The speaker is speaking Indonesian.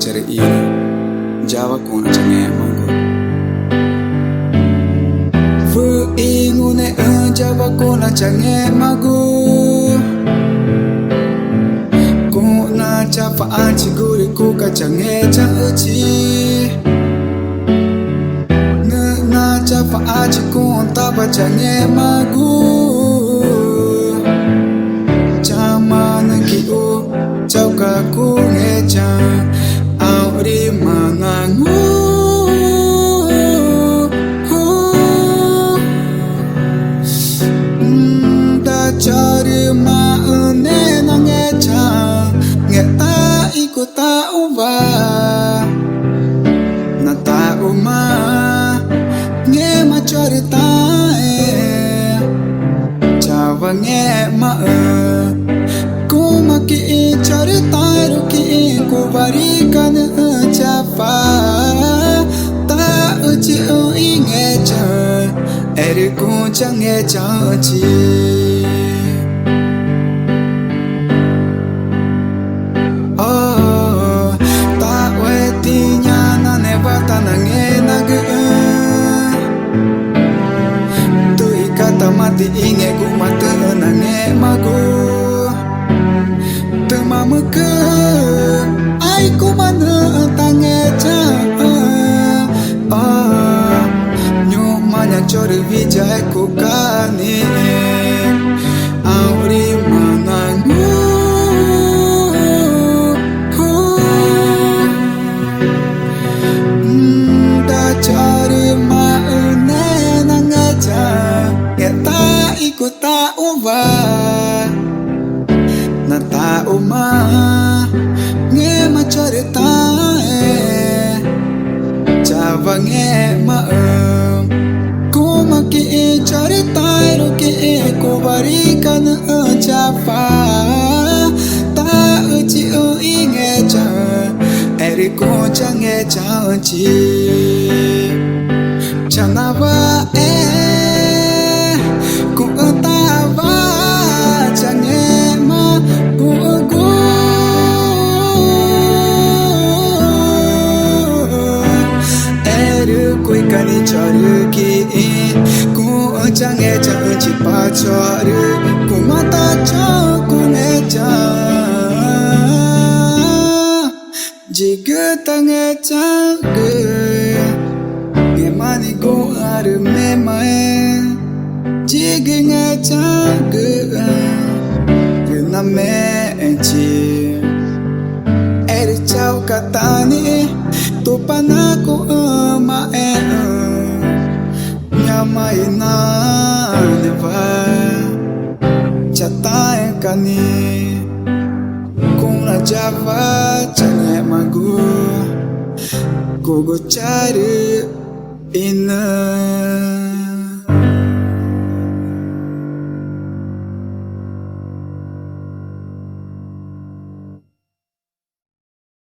cari ini Jawa kuna cange mango Fu ingune Jawa kuna cange magu Kuna capa anci guri kuka cange canci Na capa anci kun tapa cange magu Chama naki u Chauka ku ngecha Auri mangangu Da cari maene na ngecha Ngeta iku ta uba Na ta uma Nge ma cari tae Chawa nge ma Maki cerita ruki ku barikan capa tak uci ingeja eri ku cange canci oh tak wetinya nane batana ngenage tu ikata mati inge ku mata nange magu Mamaku aiku mana tange cha nyumanya chori vijay ku kani auri manangu da chori maene nangaja ngeta iku ta uba Na ta uma nge ma cerita Java nge ma ku maki cerita ruki ku barikan Java ta uci ingeja eri ku cange canci Canava ku entawa cange Kani cari ki ku cange canci pacari ku mata caku ngeja jika tange cange ngemani ku are memae jika ngecange kena menci eri cau katani tu panaku mae nyamai na neva catai kani kuna java cange magu kugo cari ina